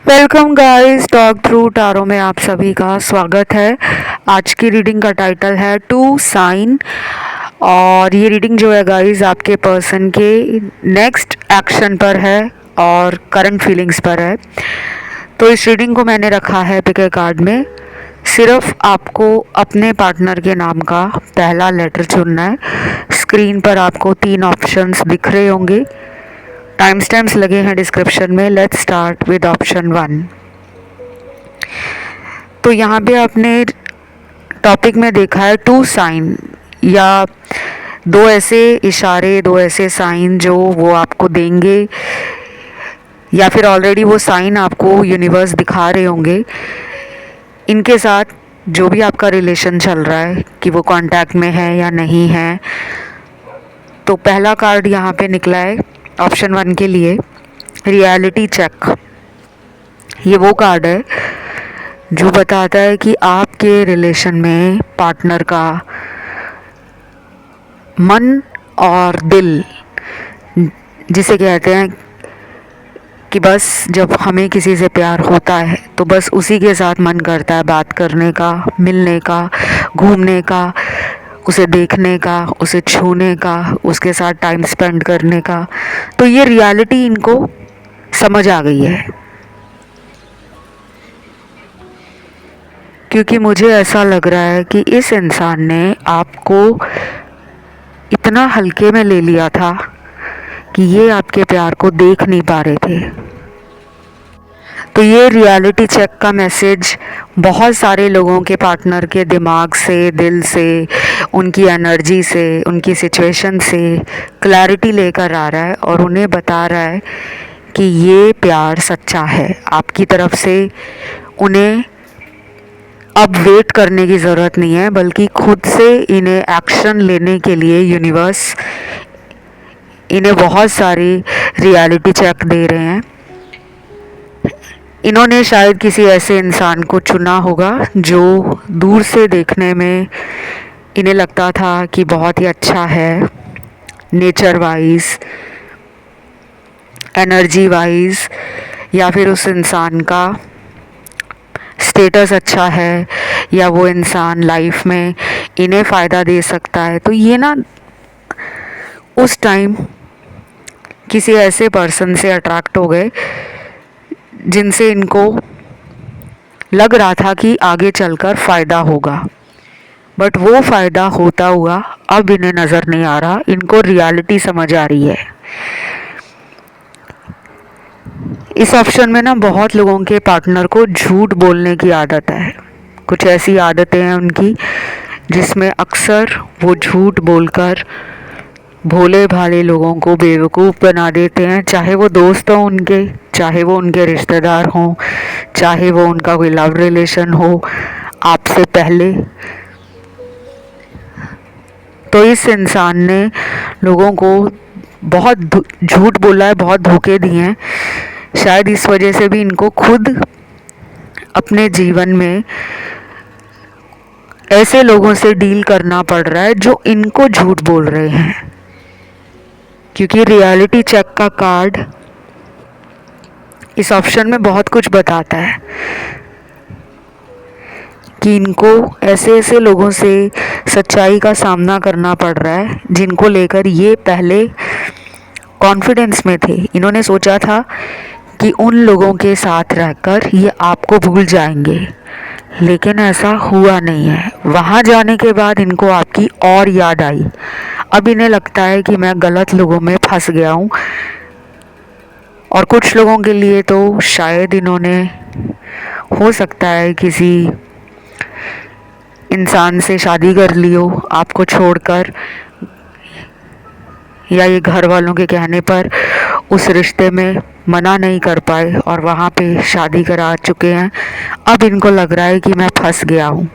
Welcome guys, talk through tarot में आप सभी का स्वागत है। आज की रीडिंग का टाइटल है टू साइन। और ये रीडिंग जो है गाइस आपके पर्सन के नेक्स्ट एक्शन पर है और करंट फीलिंग्स पर है। तो इस रीडिंग को मैंने रखा है पिक ए कार्ड में। सिर्फ आपको अपने पार्टनर के नाम का पहला लेटर चुनना है। स्क्रीन पर आपको 3 ऑप्शंस दिख रहे होंगे, टाइम स्टैम्प्स लगे हैं डिस्क्रिप्शन में। Let's start with option 1। तो यहाँ पे आपने टॉपिक में देखा है टू साइन, या दो ऐसे इशारे, दो ऐसे साइन जो वो आपको देंगे, या फिर ऑलरेडी वो साइन आपको यूनिवर्स दिखा रहे होंगे। इनके साथ जो भी आपका रिलेशन चल रहा है कि वो कांटेक्ट में है या नहीं है। तो पहला कार्ड यहाँ पे निकला है ऑप्शन 1 के लिए, रियलिटी चेक। ये वो कार्ड है जो बताता है कि आपके रिलेशन में पार्टनर का मन और दिल, जिसे कहते हैं कि बस जब हमें किसी से प्यार होता है तो बस उसी के साथ मन करता है बात करने का, मिलने का, घूमने का, उसे देखने का, उसे छूने का, उसके साथ टाइम स्पेंड करने का। तो ये रियलिटी इनको समझ आ गई है, क्योंकि मुझे ऐसा लग रहा है कि इस इंसान ने आपको इतना हल्के में ले लिया था कि ये आपके प्यार को देख नहीं पा रहे थे। तो ये रियलिटी चेक का मैसेज बहुत सारे लोगों के पार्टनर के दिमाग से, दिल से, उनकी एनर्जी से, उनकी सिचुएशन से क्लैरिटी लेकर आ रहा है और उन्हें बता रहा है कि ये प्यार सच्चा है आपकी तरफ से। उन्हें अब वेट करने की ज़रूरत नहीं है, बल्कि खुद से इन्हें एक्शन लेने के लिए यूनिवर्स इन्हें बहुत सारी रियलिटी चेक दे रहे हैं। इन्होंने शायद किसी ऐसे इंसान को चुना होगा जो दूर से देखने में इन्हें लगता था कि बहुत ही अच्छा है, नेचर वाइज, एनर्जी वाइज, या फिर उस इंसान का स्टेटस अच्छा है, या वो इंसान लाइफ में इन्हें फ़ायदा दे सकता है। तो ये ना उस टाइम किसी ऐसे पर्सन से अट्रैक्ट हो गए जिनसे इनको लग रहा था कि आगे चलकर फ़ायदा होगा, बट वो फ़ायदा होता हुआ अब इन्हें नज़र नहीं आ रहा। इनको रियलिटी समझ आ रही है। इस ऑप्शन में ना बहुत लोगों के पार्टनर को झूठ बोलने की आदत है। कुछ ऐसी आदतें हैं उनकी जिसमें अक्सर वो झूठ बोलकर भोले भाले लोगों को बेवकूफ़ बना देते हैं, चाहे वो दोस्त हों उनके, चाहे वो उनके रिश्तेदार हों, चाहे वो उनका कोई लव रिलेशन हो आपसे पहले। तो इस इंसान ने लोगों को बहुत झूठ बोला है, बहुत धोखे दिए हैं। शायद इस वजह से भी इनको खुद अपने जीवन में ऐसे लोगों से डील करना पड़ रहा है जो इनको झूठ बोल रहे हैं, क्योंकि रियलिटी चेक का कार्ड इस ऑप्शन में बहुत कुछ बताता है कि इनको ऐसे ऐसे लोगों से सच्चाई का सामना करना पड़ रहा है जिनको लेकर ये पहले कॉन्फिडेंस में थे। इन्होंने सोचा था कि उन लोगों के साथ रहकर ये आपको भूल जाएंगे, लेकिन ऐसा हुआ नहीं है। वहाँ जाने के बाद इनको आपकी और याद आई। अब इन्हें लगता है कि मैं गलत लोगों में फंस गया हूँ। और कुछ लोगों के लिए तो शायद इन्होंने, हो सकता है किसी इंसान से शादी कर ली हो आपको छोड़कर, या ये घर वालों के कहने पर उस रिश्ते में मना नहीं कर पाए और वहाँ पे शादी करा चुके हैं। अब इनको लग रहा है कि मैं फंस गया हूँ।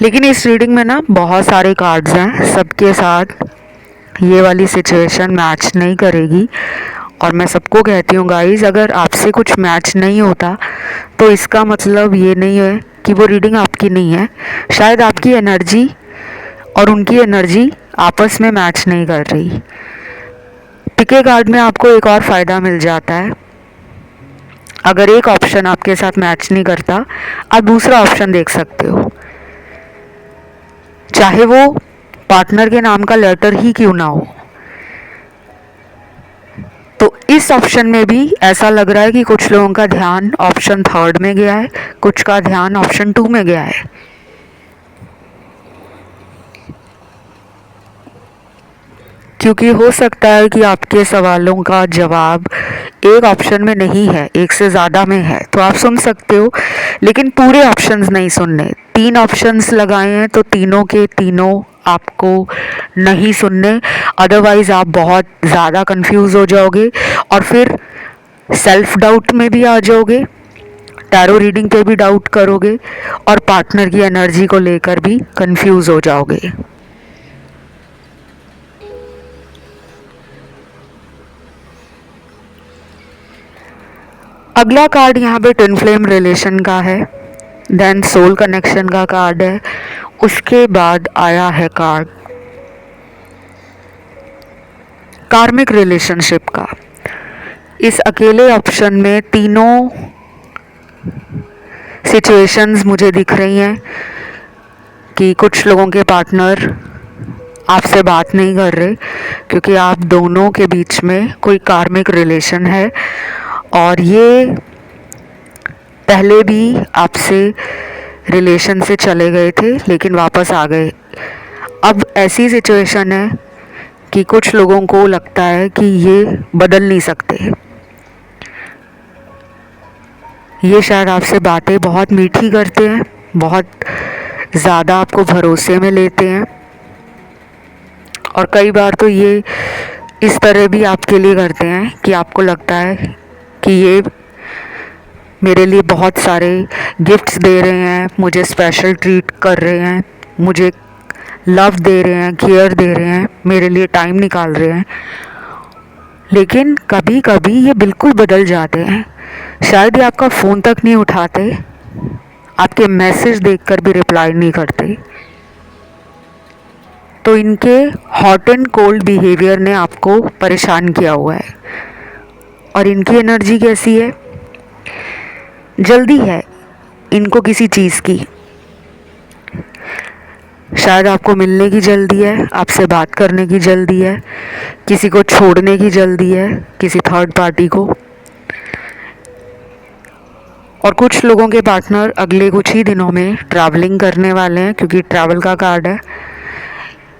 लेकिन इस रीडिंग में ना बहुत सारे कार्ड्स हैं, सबके साथ ये वाली सिचुएशन मैच नहीं करेगी। और मैं सबको कहती हूँ गाइस, अगर आपसे कुछ मैच नहीं होता तो इसका मतलब ये नहीं है कि वो रीडिंग आपकी नहीं है। शायद आपकी एनर्जी और उनकी एनर्जी आपस में मैच नहीं कर रही। पिके कार्ड में आपको एक और फ़ायदा मिल जाता है। अगर एक ऑप्शन आपके साथ मैच नहीं करता, आप दूसरा ऑप्शन देख सकते हो, चाहे वो पार्टनर के नाम का लेटर ही क्यों ना हो। तो इस ऑप्शन में भी ऐसा लग रहा है कि कुछ लोगों का ध्यान ऑप्शन 3 में गया है, कुछ का ध्यान ऑप्शन 2 में गया है। क्योंकि हो सकता है कि आपके सवालों का जवाब एक ऑप्शन में नहीं है, एक से ज़्यादा में है, तो आप सुन सकते हो, लेकिन पूरे ऑप्शंस नहीं सुनने। 3 ऑप्शंस लगाए हैं तो तीनों के तीनों आपको नहीं सुनने, अदरवाइज़ आप बहुत ज़्यादा कंफ्यूज हो जाओगे और फिर सेल्फ डाउट में भी आ जाओगे, टैरो रीडिंग पे भी डाउट करोगे और पार्टनर की एनर्जी को लेकर भी कंफ्यूज हो जाओगे। अगला कार्ड यहाँ पे ट्विन फ्लेम रिलेशन का है, देन सोल कनेक्शन का कार्ड है, उसके बाद आया है कार्ड कार्मिक रिलेशनशिप का। इस अकेले ऑप्शन में तीनों सिचुएशंस मुझे दिख रही हैं कि कुछ लोगों के पार्टनर आपसे बात नहीं कर रहे क्योंकि आप दोनों के बीच में कोई कार्मिक रिलेशन है और ये पहले भी आपसे रिलेशन से चले गए थे लेकिन वापस आ गए। अब ऐसी सिचुएशन है कि कुछ लोगों को लगता है कि ये बदल नहीं सकते, ये शायद आपसे बातें बहुत मीठी करते हैं, बहुत ज़्यादा आपको भरोसे में लेते हैं और कई बार तो ये इस तरह भी आपके लिए करते हैं कि आपको लगता है कि ये मेरे लिए बहुत सारे गिफ्ट्स दे रहे हैं, मुझे स्पेशल ट्रीट कर रहे हैं, मुझे लव दे रहे हैं, केयर दे रहे हैं, मेरे लिए टाइम निकाल रहे हैं। लेकिन कभी कभी ये बिल्कुल बदल जाते हैं, शायद ये आपका फ़ोन तक नहीं उठाते, आपके मैसेज देखकर भी रिप्लाई नहीं करते। तो इनके हॉट एंड कोल्ड बिहेवियर ने आपको परेशान किया हुआ है। और इनकी एनर्जी कैसी है? जल्दी है इनको किसी चीज़ की, शायद आपको मिलने की जल्दी है, आपसे बात करने की जल्दी है, किसी को छोड़ने की जल्दी है, किसी थर्ड पार्टी को। और कुछ लोगों के पार्टनर अगले कुछ ही दिनों में ट्रैवलिंग करने वाले हैं क्योंकि ट्रैवल का कार्ड है।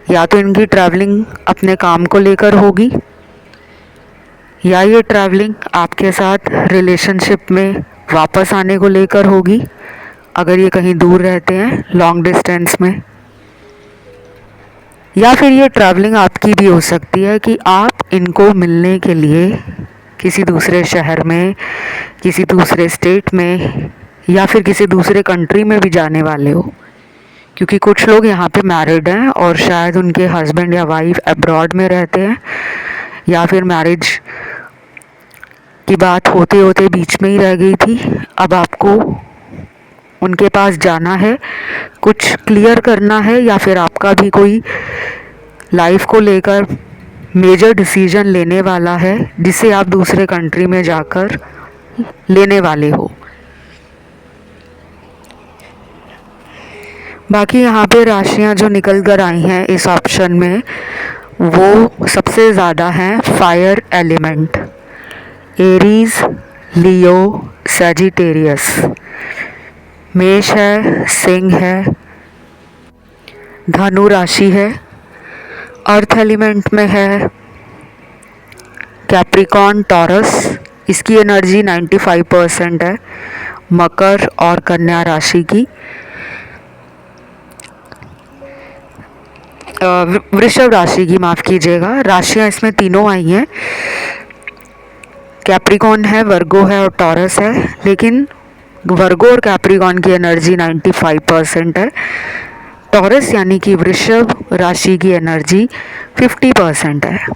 या तो इनकी ट्रैवलिंग अपने काम को लेकर होगी या ये ट्रैवलिंग आपके साथ रिलेशनशिप में वापस आने को लेकर होगी, अगर ये कहीं दूर रहते हैं लॉन्ग डिस्टेंस में। या फिर ये ट्रैवलिंग आपकी भी हो सकती है कि आप इनको मिलने के लिए किसी दूसरे शहर में, किसी दूसरे स्टेट में या फिर किसी दूसरे कंट्री में भी जाने वाले हो, क्योंकि कुछ लोग यहाँ पे मैरिड हैं और शायद उनके हस्बैंड या वाइफ अब्रॉड में रहते हैं या फिर मैरिज की बात होते होते बीच में ही रह गई थी। अब आपको उनके पास जाना है, कुछ क्लियर करना है या फिर आपका भी कोई लाइफ को लेकर मेजर डिसीजन लेने वाला है जिसे आप दूसरे कंट्री में जाकर लेने वाले हो। बाकी यहाँ पे राशियाँ जो निकल कर आई हैं इस ऑप्शन में वो सबसे ज़्यादा हैं फायर एलिमेंट, एरीज, लियो, सैजिटेरियस। मेष है, सिंह है, धनु राशि है, अर्थ एलिमेंट में है कैप्रिकॉर्न, टॉरस, इसकी एनर्जी 95% है, मकर और कन्या राशि की। वृषभ राशि की, माफ़ कीजिएगा, राशियाँ इसमें तीनों आई हैं, कैप्रिकॉर्न है, वर्गो है और टॉरस है, लेकिन वर्गो और कैप्रिकॉर्न की एनर्जी 95% है, टॉरस यानी कि वृषभ राशि की एनर्जी 50% है।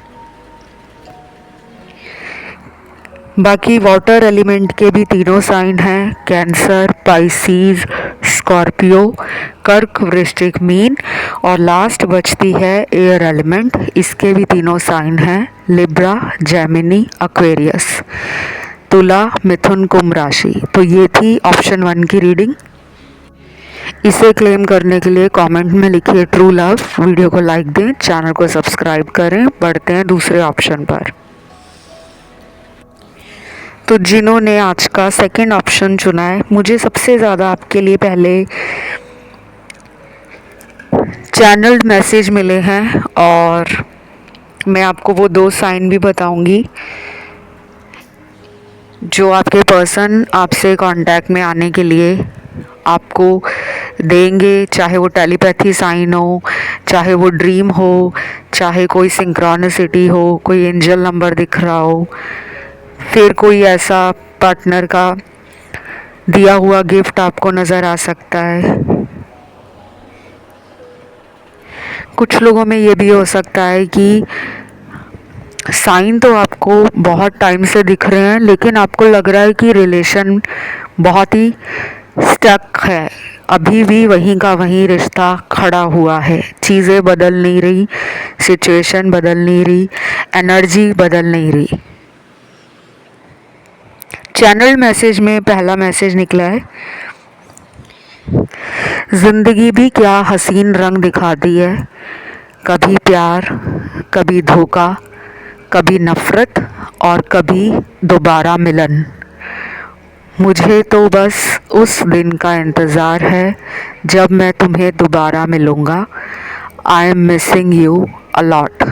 बाकी वाटर एलिमेंट के भी तीनों साइन हैं, कैंसर, पाइसीज, स्कॉर्पियो, कर्क, वृश्चिक, मीन, और लास्ट बचती है एयर एलिमेंट। इसके भी तीनों साइन हैं, लिब्रा, जेमिनी, एक्वेरियस, तुला, मिथुन, कुंभ राशि। तो ये थी ऑप्शन 1 की रीडिंग। इसे क्लेम करने के लिए कमेंट में लिखिए ट्रू लव, वीडियो को लाइक दें, चैनल को सब्सक्राइब करें। बढ़ते हैं दूसरे ऑप्शन पर। तो जिन्होंने आज का सेकंड ऑप्शन चुना है, मुझे सबसे ज़्यादा आपके लिए पहले चैनल्ड मैसेज मिले हैं और मैं आपको वो 2 साइन भी बताऊंगी जो आपके पर्सन आपसे कांटेक्ट में आने के लिए आपको देंगे, चाहे वो टेलीपैथी साइन हो, चाहे वो ड्रीम हो, चाहे कोई सिंक्रोनिसिटी हो, कोई एंजल नंबर दिख रहा हो, फिर कोई ऐसा पार्टनर का दिया हुआ गिफ्ट आपको नज़र आ सकता है। कुछ लोगों में ये भी हो सकता है कि साइन तो आपको बहुत टाइम से दिख रहे हैं, लेकिन आपको लग रहा है कि रिलेशन बहुत ही स्टक है, अभी भी वहीं का वहीं रिश्ता खड़ा हुआ है, चीज़ें बदल नहीं रही, सिचुएशन बदल नहीं रही, एनर्जी बदल नहीं रही। चैनल मैसेज में पहला मैसेज निकला है, ज़िंदगी भी क्या हसीन रंग दिखाती है, कभी प्यार, कभी धोखा, कभी नफ़रत और कभी दोबारा मिलन। मुझे तो बस उस दिन का इंतज़ार है जब मैं तुम्हें दोबारा मिलूँगा। I am missing you a lot.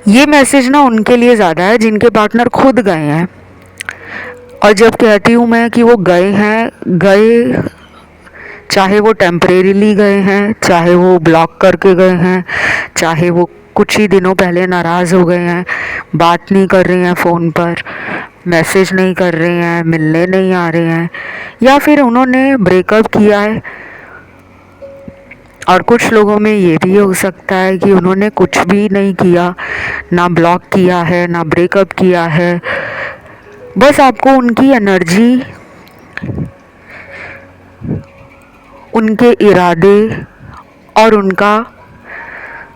ये मैसेज ना उनके लिए ज़्यादा है जिनके पार्टनर खुद गए हैं। और जब कहती हूँ मैं कि वो गए हैं, गए चाहे वो टेम्परेरीली गए हैं, चाहे वो ब्लॉक करके गए हैं, चाहे वो कुछ ही दिनों पहले नाराज़ हो गए हैं, बात नहीं कर रहे हैं फ़ोन पर, मैसेज नहीं कर रहे हैं, मिलने नहीं आ रहे हैं, या फिर उन्होंने ब्रेकअप किया है। और कुछ लोगों में ये भी हो सकता है कि उन्होंने कुछ भी नहीं किया, ना ब्लॉक किया है, ना ब्रेकअप किया है, बस आपको उनकी एनर्जी, उनके इरादे और उनका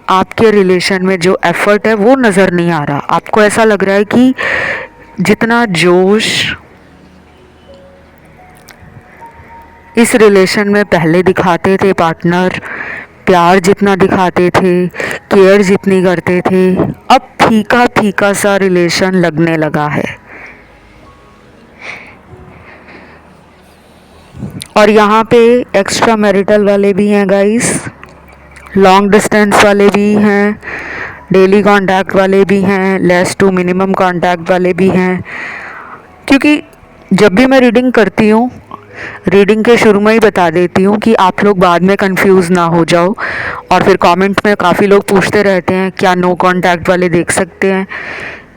आपके रिलेशन में जो एफर्ट है वो नज़र नहीं आ रहा। आपको ऐसा लग रहा है कि जितना जोश इस रिलेशन में पहले दिखाते थे पार्टनर, प्यार जितना दिखाते थे, केयर जितनी करते थे, अब फीका फीका सा रिलेशन लगने लगा है। और यहाँ पे एक्स्ट्रा मैरिटल वाले भी हैं गाइस, लॉन्ग डिस्टेंस वाले भी हैं, डेली कांटेक्ट वाले भी हैं, लेस टू मिनिमम कांटेक्ट वाले भी हैं। क्योंकि जब भी मैं रीडिंग करती हूँ, रीडिंग के शुरू में ही बता देती हूँ कि आप लोग बाद में कंफ्यूज ना हो जाओ। और फिर कमेंट में काफ़ी लोग पूछते रहते हैं क्या नो कांटेक्ट वाले देख सकते हैं,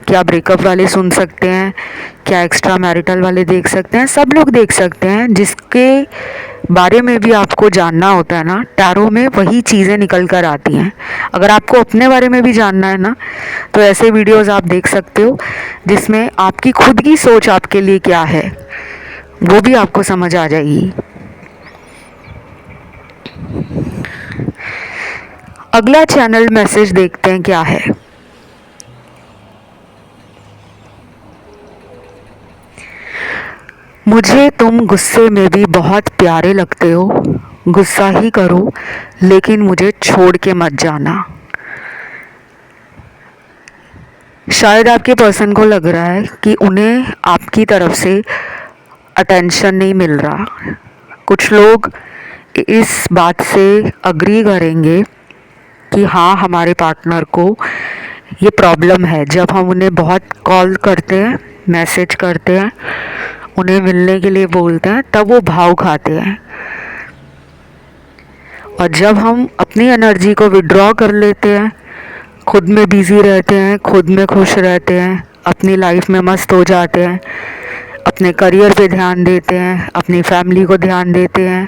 क्या ब्रेकअप वाले सुन सकते हैं, क्या एक्स्ट्रा मैरिटल वाले देख सकते हैं। सब लोग देख सकते हैं, जिसके बारे में भी आपको जानना होता है ना, टैरो में वही चीज़ें निकल कर आती हैं। अगर आपको अपने बारे में भी जानना है ना, तो ऐसे वीडियोस आप देख सकते हो जिसमें आपकी खुद की सोच आपके लिए क्या है वो भी आपको समझ आ जाएगी। अगला चैनल मैसेज देखते हैं क्या है। मुझे तुम गुस्से में भी बहुत प्यारे लगते हो, गुस्सा ही करो लेकिन मुझे छोड़ के मत जाना। शायद आपके पर्सन को लग रहा है कि उन्हें आपकी तरफ से अटेंशन नहीं मिल रहा। कुछ लोग इस बात से अग्री करेंगे कि हाँ, हमारे पार्टनर को ये प्रॉब्लम है। जब हम उन्हें बहुत कॉल करते हैं, मैसेज करते हैं, उन्हें मिलने के लिए बोलते हैं, तब वो भाव खाते हैं। और जब हम अपनी एनर्जी को विड्रॉ कर लेते हैं, खुद में बिज़ी रहते हैं, खुद में खुश रहते हैं, अपनी लाइफ में मस्त हो जाते हैं, अपने करियर पे ध्यान देते हैं, अपनी फैमिली को ध्यान देते हैं,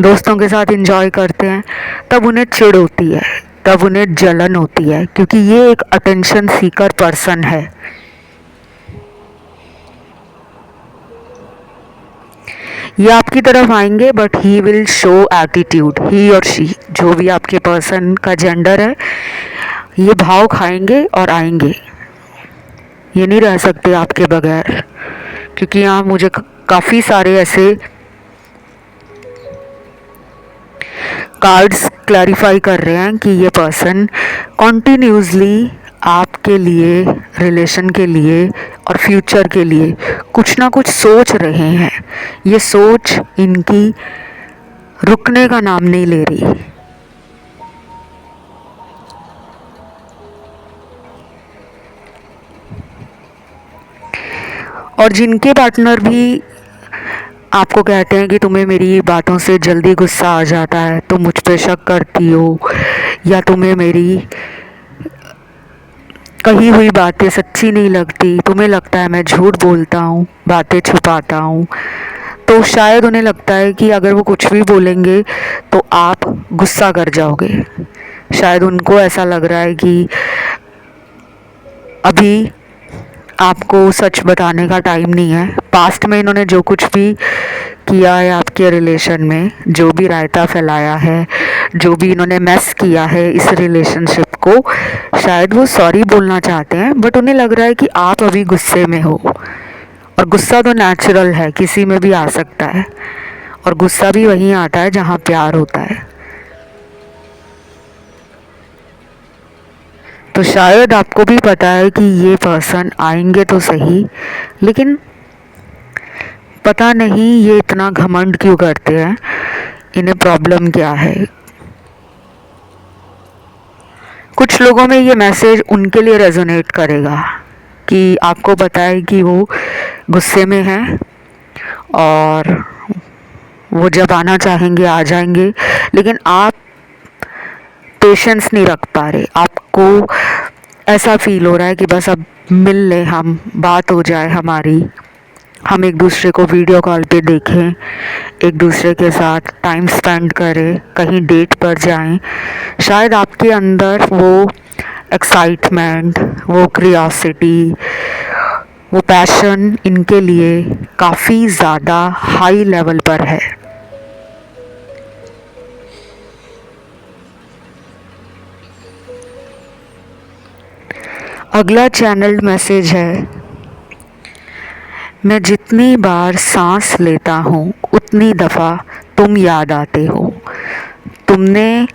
दोस्तों के साथ एंजॉय करते हैं, तब उन्हें चिढ़ होती है, तब उन्हें जलन होती है, क्योंकि ये एक अटेंशन सीकर पर्सन है। ये आपकी तरफ आएंगे but he will show attitude, he और शी, जो भी आपके पर्सन का जेंडर है, ये भाव खाएंगे और आएंगे। ये नहीं रह सकते आपके बगैर, क्योंकि यहाँ मुझे काफ़ी सारे ऐसे कार्ड्स क्लैरिफाई कर रहे हैं कि ये पर्सन कॉन्टिन्यूसली आपके लिए, रिलेशन के लिए और फ्यूचर के लिए कुछ ना कुछ सोच रहे हैं। ये सोच इनकी रुकने का नाम नहीं ले रही। और जिनके पार्टनर भी आपको कहते हैं कि तुम्हें मेरी बातों से जल्दी गुस्सा आ जाता है, तुम मुझ पे शक करती हो, या तुम्हें मेरी कही हुई बातें सच्ची नहीं लगती, तुम्हें लगता है मैं झूठ बोलता हूँ, बातें छुपाता हूँ, तो शायद उन्हें लगता है कि अगर वो कुछ भी बोलेंगे तो आप गुस्सा कर जाओगे। शायद उनको ऐसा लग रहा है कि अभी आपको सच बताने का टाइम नहीं है। पास्ट में इन्होंने जो कुछ भी किया है आपके रिलेशन में, जो भी रायता फैलाया है, जो भी इन्होंने मेस किया है इस रिलेशनशिप को, शायद वो सॉरी बोलना चाहते हैं, बट उन्हें लग रहा है कि आप अभी गुस्से में हो। और गुस्सा तो नेचुरल है, किसी में भी आ सकता है, और गुस्सा भी वहीं आता है जहाँ प्यार होता है। तो शायद आपको भी पता है कि ये पर्सन आएंगे तो सही, लेकिन पता नहीं ये इतना घमंड क्यों करते हैं, इन्हें प्रॉब्लम क्या है। कुछ लोगों में ये मैसेज उनके लिए रेजोनेट करेगा कि आपको पता है कि वो गुस्से में हैं और वो जब आना चाहेंगे आ जाएंगे, लेकिन आप पेशेंस नहीं रख पा रहे। आपको ऐसा फील हो रहा है कि बस अब मिल लें, हम बात हो जाए हमारी, हम एक दूसरे को वीडियो कॉल पे देखें, एक दूसरे के साथ टाइम स्पेंड करें, कहीं डेट पर जाएं। शायद आपके अंदर वो एक्साइटमेंट, वो क्यूरियोसिटी, वो पैशन इनके लिए काफ़ी ज़्यादा हाई लेवल पर है। अगला चैनल्ड मैसेज है, मैं जितनी बार सांस लेता हूँ उतनी दफ़ा तुम याद आते हो। तुमने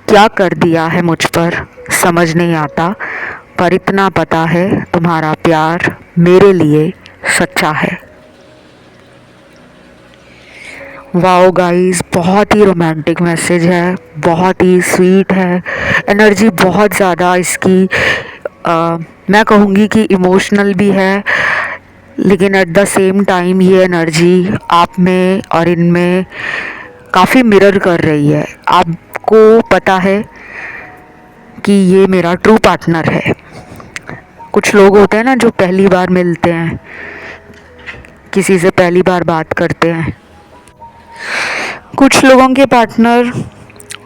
क्या कर दिया है मुझ पर समझ नहीं आता, पर इतना पता है तुम्हारा प्यार मेरे लिए सच्चा है। वाओ गाइस, बहुत ही रोमांटिक मैसेज है, बहुत ही स्वीट है, एनर्जी बहुत ज़्यादा इसकी मैं कहूँगी कि इमोशनल भी है, लेकिन एट द सेम टाइम ये एनर्जी आप में और इनमें काफ़ी मिरर कर रही है। आपको पता है कि ये मेरा ट्रू पार्टनर है। कुछ लोग होते हैं ना जो पहली बार मिलते हैं, किसी से पहली बार बात करते हैं। कुछ लोगों के पार्टनर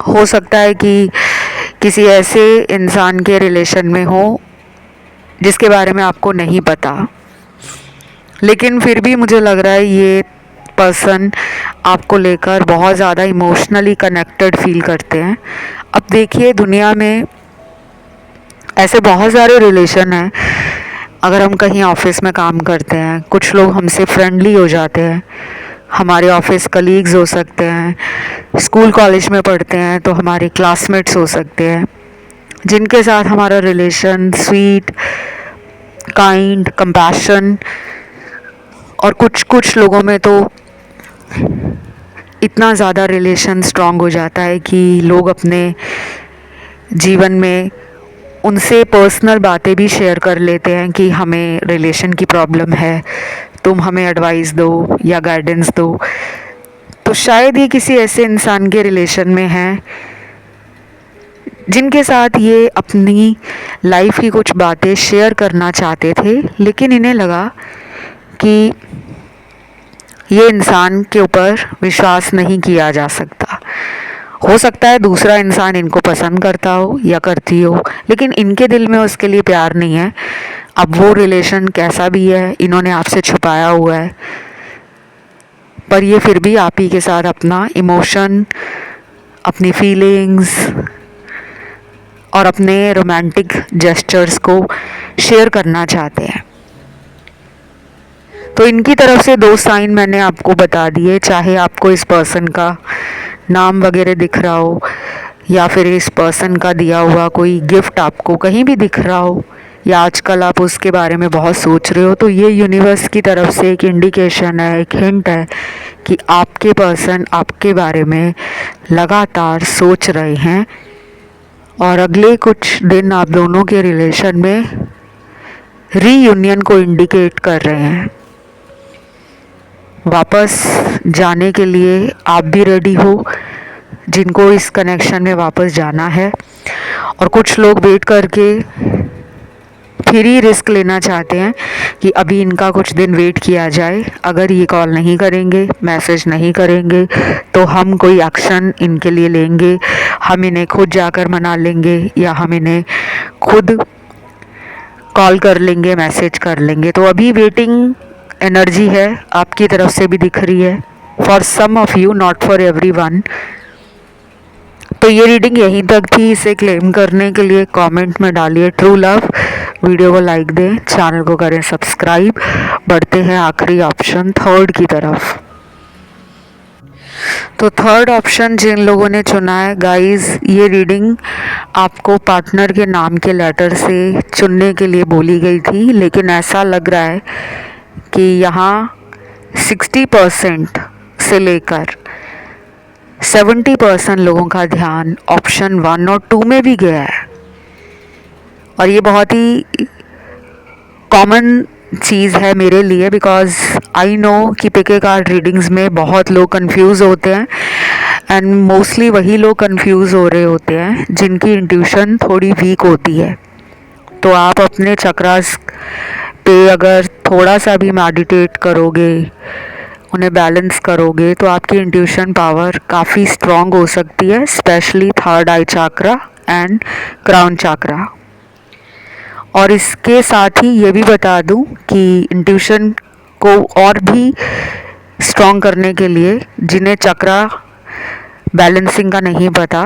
हो सकता है कि किसी ऐसे इंसान के रिलेशन में हो जिसके बारे में आपको नहीं पता, लेकिन फिर भी मुझे लग रहा है ये पर्सन आपको लेकर बहुत ज़्यादा इमोशनली कनेक्टेड फील करते हैं। अब देखिए, दुनिया में ऐसे बहुत सारे रिलेशन हैं। अगर हम कहीं ऑफिस में काम करते हैं, कुछ लोग हमसे फ्रेंडली हो जाते हैं, हमारे ऑफिस कलीग्स हो सकते हैं, स्कूल कॉलेज में पढ़ते हैं तो हमारे क्लासमेट्स हो सकते हैं, जिनके साथ हमारा रिलेशन स्वीट, काइंड, कंपैशन, और कुछ लोगों में तो इतना ज़्यादा रिलेशन स्ट्रॉन्ग हो जाता है कि लोग अपने जीवन में उनसे पर्सनल बातें भी शेयर कर लेते हैं कि हमें रिलेशन की प्रॉब्लम है, तुम हमें एडवाइस दो या गाइडेंस दो। तो शायद ये किसी ऐसे इंसान के रिलेशन में है जिनके साथ ये अपनी लाइफ की कुछ बातें शेयर करना चाहते थे, लेकिन इन्हें लगा कि ये इंसान के ऊपर विश्वास नहीं किया जा सकता। हो सकता है दूसरा इंसान इनको पसंद करता हो या करती हो, लेकिन इनके दिल में उसके लिए प्यार नहीं है। अब वो रिलेशन कैसा भी है, इन्होंने आपसे छुपाया हुआ है, पर ये फिर भी आप ही के साथ अपना इमोशन, अपनी फीलिंग्स और अपने रोमांटिक जेस्चर्स को शेयर करना चाहते हैं। तो इनकी तरफ से 2 साइन मैंने आपको बता दिए, चाहे आपको इस पर्सन का नाम वगैरह दिख रहा हो या फिर इस पर्सन का दिया हुआ कोई गिफ्ट आपको कहीं भी दिख रहा हो या आजकल आप उसके बारे में बहुत सोच रहे हो, तो ये यूनिवर्स की तरफ से एक इंडिकेशन है, एक हिंट है कि आपके पर्सन आपके बारे में लगातार सोच रहे हैं और अगले कुछ दिन आप दोनों के रिलेशन में रीयूनियन को इंडिकेट कर रहे हैं। वापस जाने के लिए आप भी रेडी हो, जिनको इस कनेक्शन में वापस जाना है, और कुछ लोग वेट करके फिर ही रिस्क लेना चाहते हैं कि अभी इनका कुछ दिन वेट किया जाए, अगर ये कॉल नहीं करेंगे, मैसेज नहीं करेंगे तो हम कोई एक्शन इनके लिए लेंगे, हम इन्हें खुद जाकर मना लेंगे या हम इन्हें खुद कॉल कर लेंगे, मैसेज कर लेंगे। तो अभी वेटिंग एनर्जी है, आपकी तरफ से भी दिख रही है, for some of you, not for everyone. तो ये रीडिंग यहीं तक थी। इसे क्लेम करने के लिए कमेंट में डालिए ट्रू लव, वीडियो को लाइक दें, चैनल को करें सब्सक्राइब। बढ़ते हैं आखिरी ऑप्शन 3 की तरफ। तो 3rd ऑप्शन जिन लोगों ने चुना है गाइस, ये रीडिंग आपको पार्टनर के नाम के लेटर से चुनने के लिए बोली गई थी, लेकिन ऐसा लग रहा है कि यहाँ 60% से लेकर 70% लोगों का ध्यान ऑप्शन 1 और 2 में भी गया है। और ये बहुत ही कॉमन चीज़ है मेरे लिए, बिकॉज आई नो कि पिके कार्ड रीडिंग्स में बहुत लोग कंफ्यूज होते हैं एंड मोस्टली वही लोग कंफ्यूज हो रहे होते हैं जिनकी इंट्यूशन थोड़ी वीक होती है। तो आप अपने चक्रास पे अगर थोड़ा सा भी मेडिटेट करोगे, उन्हें बैलेंस करोगे, तो आपकी इंट्यूशन पावर काफ़ी स्ट्रॉन्ग हो सकती है, specially 3rd I chakra and crown chakra. और इसके साथ ही ये भी बता दूं कि इंट्यूशन को और भी स्ट्रॉन्ग करने के लिए जिन्हें चक्रा बैलेंसिंग का नहीं पता,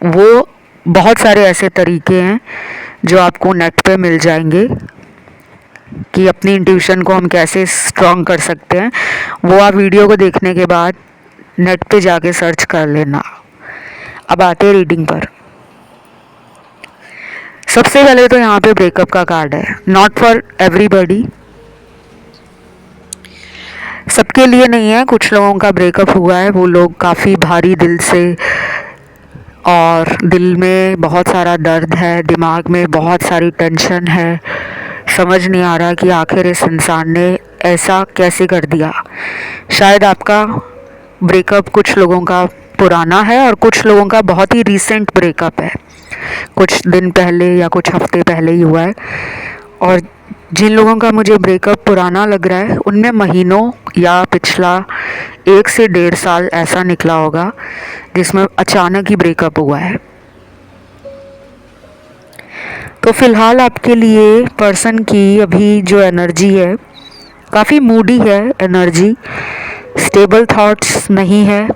वो बहुत सारे ऐसे तरीके हैं जो आपको नेट पे मिल जाएंगे कि अपनी इंट्यूशन को हम कैसे स्ट्रॉन्ग कर सकते हैं। वो आप वीडियो को देखने के बाद नेट पे जाके सर्च कर लेना। अब आते हैं रीडिंग पर। सबसे पहले तो यहाँ पे ब्रेकअप का कार्ड है, नॉट फॉर एवरीबडी, सबके लिए नहीं है। कुछ लोगों का ब्रेकअप हुआ है, वो लोग काफ़ी भारी दिल से, और दिल में बहुत सारा दर्द है, दिमाग में बहुत सारी टेंशन है, समझ नहीं आ रहा कि आखिर इस इंसान ने ऐसा कैसे कर दिया। शायद आपका ब्रेकअप कुछ लोगों का पुराना है और कुछ लोगों का बहुत ही रीसेंट ब्रेकअप है, कुछ दिन पहले या कुछ हफ्ते पहले ही हुआ है। और जिन लोगों का मुझे ब्रेकअप पुराना लग रहा है, उनमें महीनों या पिछला 1 से 1.5 साल ऐसा निकला होगा जिसमें अचानक ही ब्रेकअप हुआ है। तो फिलहाल आपके लिए पर्सन की अभी जो एनर्जी है, काफ़ी मूडी है एनर्जी, स्टेबल थॉट्स नहीं है।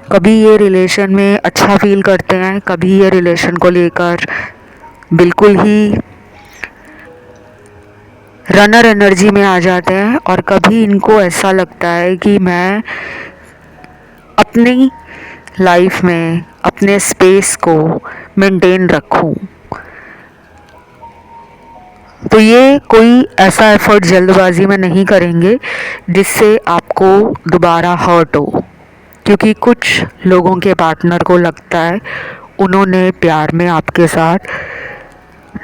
कभी ये रिलेशन में अच्छा फील करते हैं, कभी ये रिलेशन को लेकर बिल्कुल ही रनर एनर्जी में आ जाते हैं, और कभी इनको ऐसा लगता है कि मैं अपनी लाइफ में अपने स्पेस को मेंटेन रखूं। तो ये कोई ऐसा एफर्ट जल्दबाजी में नहीं करेंगे जिससे आपको दोबारा हर्ट हो, क्योंकि कुछ लोगों के पार्टनर को लगता है उन्होंने प्यार में आपके साथ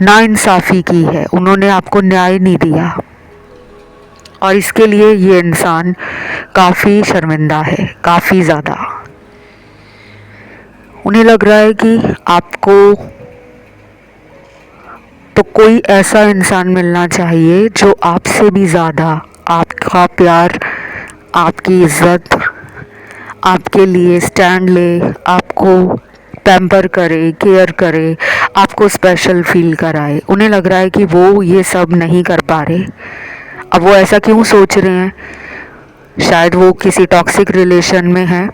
नाइंसाफ़ी की है, उन्होंने आपको न्याय नहीं दिया, और इसके लिए ये इंसान काफ़ी शर्मिंदा है, काफ़ी ज़्यादा। उन्हें लग रहा है कि आपको तो कोई ऐसा इंसान मिलना चाहिए जो आपसे भी ज़्यादा आपका प्यार, आपकी इज़्ज़त, आपके लिए स्टैंड ले, आपको पैम्पर करे, केयर करे, आपको स्पेशल फील कराए। उन्हें लग रहा है कि वो ये सब नहीं कर पा रहे। अब वो ऐसा क्यों सोच रहे हैं? शायद वो किसी टॉक्सिक रिलेशन में है,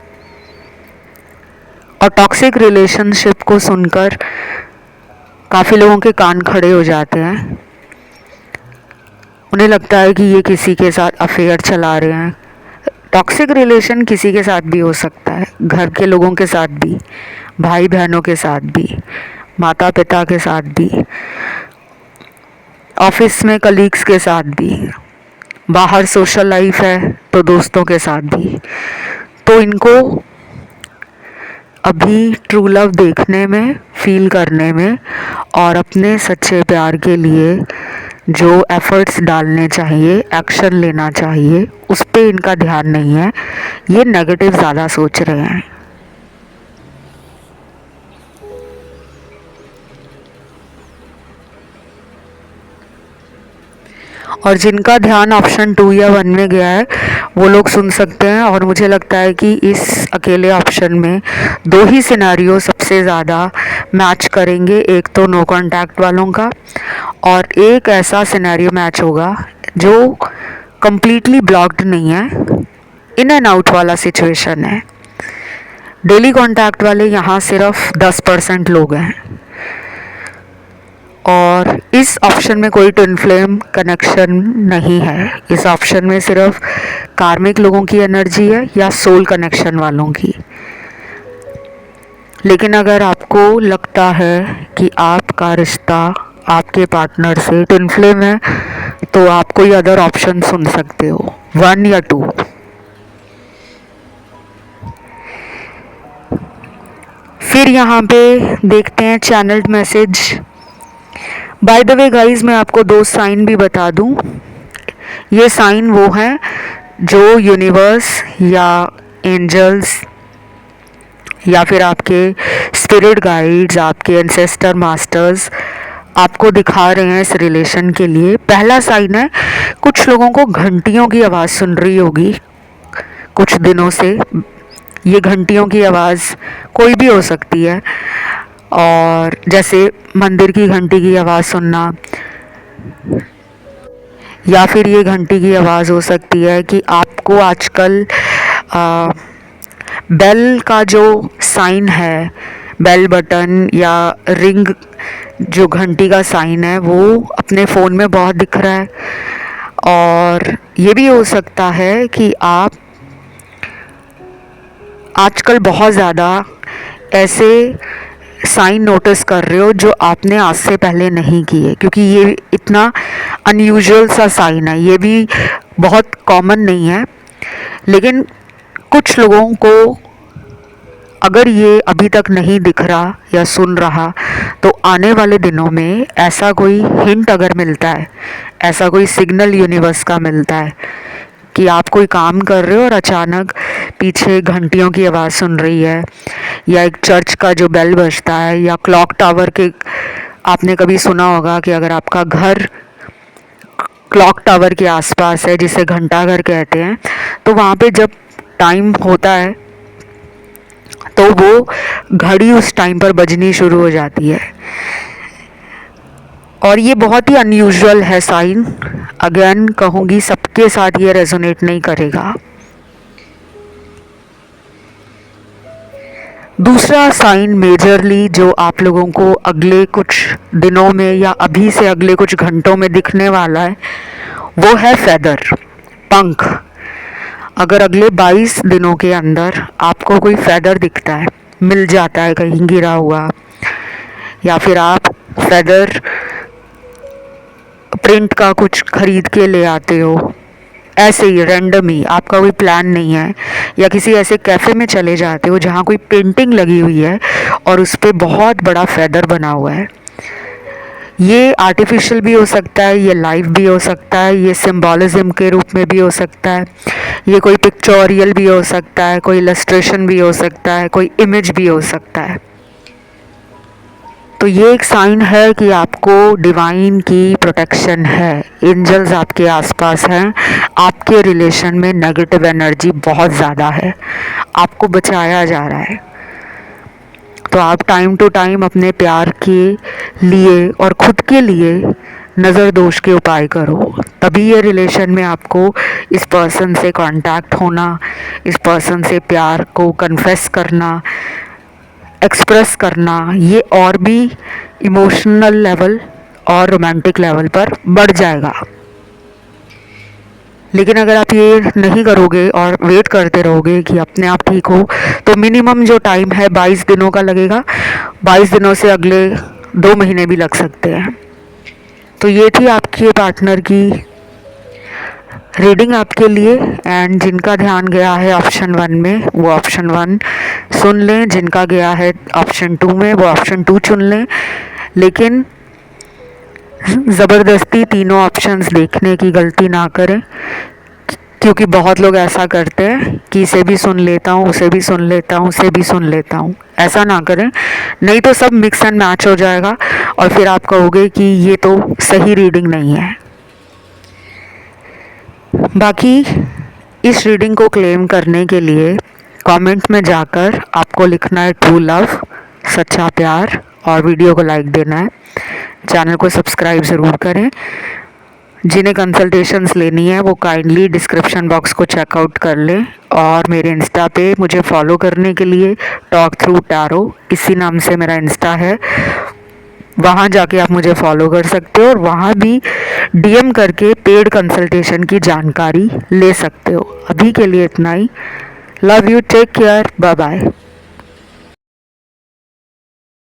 और टॉक्सिक रिलेशनशिप को सुनकर काफ़ी लोगों के कान खड़े हो जाते हैं। उन्हें लगता है कि ये किसी के साथ अफेयर चला रहे हैं। टॉक्सिक रिलेशन किसी के साथ भी हो सकता है, घर के लोगों के साथ भी, भाई बहनों के साथ भी, माता पिता के साथ भी, ऑफिस में कलीग्स के साथ भी, बाहर सोशल लाइफ है तो दोस्तों के साथ भी। तो इनको अभी ट्रू लव देखने में, फील करने में और अपने सच्चे प्यार के लिए जो एफर्ट्स डालने चाहिए, एक्शन लेना चाहिए, उस पे इनका ध्यान नहीं है। ये नेगेटिव ज़्यादा सोच रहे हैं। और जिनका ध्यान ऑप्शन 2 या 1 में गया है वो लोग सुन सकते हैं। और मुझे लगता है कि इस अकेले ऑप्शन में 2 ही सिनेरियो सबसे ज़्यादा मैच करेंगे। एक तो नो कांटेक्ट वालों का, और एक ऐसा सिनेरियो मैच होगा जो कम्प्लीटली ब्लॉक्ड नहीं है, इन एंड आउट वाला सिचुएशन है। डेली कांटेक्ट वाले यहाँ सिर्फ 10% लोग हैं, और इस ऑप्शन में कोई ट्विन फ्लेम कनेक्शन नहीं है। इस ऑप्शन में सिर्फ कार्मिक लोगों की एनर्जी है या सोल कनेक्शन वालों की। लेकिन अगर आपको लगता है कि आपका रिश्ता आपके पार्टनर से ट्विन फ्लेम है, तो आप कोई अदर ऑप्शन सुन सकते हो, 1 या 2। फिर यहाँ पे देखते हैं channelled message. By the way guys, मैं आपको 2 साइन भी बता दूं। ये साइन वो हैं जो यूनिवर्स या एंजल्स या फिर आपके स्पिरिट गाइड्स, आपके एंसेस्टर मास्टर्स आपको दिखा रहे हैं इस रिलेशन के लिए। पहला साइन है, कुछ लोगों को घंटियों की आवाज़ सुन रही होगी कुछ दिनों से। ये घंटियों की आवाज़ कोई भी हो सकती है, और जैसे मंदिर की घंटी की आवाज़ सुनना, या फिर ये घंटी की आवाज़ हो सकती है कि आपको आजकल बेल का जो साइन है, बेल बटन या रिंग जो घंटी का साइन है, वो अपने फ़ोन में बहुत दिख रहा है। और ये भी हो सकता है कि आप आजकल बहुत ज़्यादा ऐसे साइन नोटिस कर रहे हो जो आपने आज से पहले नहीं किए, क्योंकि ये इतना अनयूजुअल सा साइन है, ये भी बहुत कॉमन नहीं है। लेकिन कुछ लोगों को अगर ये अभी तक नहीं दिख रहा या सुन रहा, तो आने वाले दिनों में ऐसा कोई हिंट अगर मिलता है, ऐसा कोई सिग्नल यूनिवर्स का मिलता है कि आप कोई काम कर रहे हो और अचानक पीछे घंटियों की आवाज़ सुन रही है, या एक चर्च का जो बेल बजता है, या क्लॉक टावर के, आपने कभी सुना होगा कि अगर आपका घर क्लॉक टावर के आसपास है, जिसे घंटा घर कहते हैं, तो वहाँ पे जब टाइम होता है तो वो घड़ी उस टाइम पर बजनी शुरू हो जाती है। और ये बहुत ही अनयूजुअल है साइन। अगेन कहूँगी, सबके साथ ये रेजोनेट नहीं करेगा। दूसरा साइन मेजरली जो आप लोगों को अगले कुछ दिनों में या अभी से अगले कुछ घंटों में दिखने वाला है, वो है फेदर, पंख। अगर अगले 22 दिनों के अंदर आपको कोई फेदर दिखता है, मिल जाता है कहीं गिरा हुआ, या फिर आप फेदर प्रिंट का कुछ खरीद के ले आते हो, ऐसे ही रैंडम ही, आपका कोई प्लान नहीं है, या किसी ऐसे कैफ़े में चले जाते हो जहाँ कोई पेंटिंग लगी हुई है और उस पर बहुत बड़ा फेदर बना हुआ है। ये आर्टिफिशियल भी हो सकता है, ये लाइव भी हो सकता है, ये सिंबॉलिज्म के रूप में भी हो सकता है, ये कोई पिक्चोरियल भी हो सकता है, कोई इलस्ट्रेशन भी हो सकता है, कोई इमेज भी हो सकता है। तो ये एक साइन है कि आपको डिवाइन की प्रोटेक्शन है, एंजल्स आपके आसपास हैं, आपके रिलेशन में नेगेटिव एनर्जी बहुत ज़्यादा है, आपको बचाया जा रहा है। तो आप टाइम टू टाइम अपने प्यार के लिए और खुद के लिए नज़र दोष के उपाय करो। तभी ये रिलेशन में आपको इस पर्सन से कांटेक्ट होना, इस पर्सन से प्यार को कन्फेस करना, एक्सप्रेस करना, ये और भी इमोशनल लेवल और रोमांटिक लेवल पर बढ़ जाएगा। लेकिन अगर आप ये नहीं करोगे और वेट करते रहोगे कि अपने आप ठीक हो, तो मिनिमम जो टाइम है 22 दिनों का लगेगा। 22 दिनों से अगले 2 महीने भी लग सकते हैं। तो ये थी आपके पार्टनर की रीडिंग आपके लिए। एंड जिनका ध्यान गया है ऑप्शन 1 में वो ऑप्शन 1 सुन लें, जिनका गया है ऑप्शन 2 में वो ऑप्शन 2 चुन लें। लेकिन ज़बरदस्ती तीनों ऑप्शंस देखने की गलती ना करें, क्योंकि बहुत लोग ऐसा करते हैं कि इसे भी सुन लेता हूँ, उसे भी सुन लेता हूँ, उसे भी सुन लेता हूँ। ऐसा ना करें, नहीं तो सब मिक्स एंड मैच हो जाएगा और फिर आप कहोगे कि ये तो सही रीडिंग नहीं है। बाकी इस रीडिंग को क्लेम करने के लिए कमेंट में जाकर आपको लिखना है ट्रू लव, सच्चा प्यार, और वीडियो को लाइक देना है। चैनल को सब्सक्राइब ज़रूर करें। जिन्हें कंसल्टेशंस लेनी है वो काइंडली डिस्क्रिप्शन बॉक्स को चेकआउट कर लें, और मेरे इंस्टा पे मुझे फॉलो करने के लिए टॉक थ्रू टैरो इसी नाम से मेरा इंस्टा है, वहाँ जाके आप मुझे फॉलो कर सकते हो और वहाँ भी डीएम करके पेड कंसल्टेशन की जानकारी ले सकते हो। अभी के लिए इतना ही। Love you, take care, bye bye.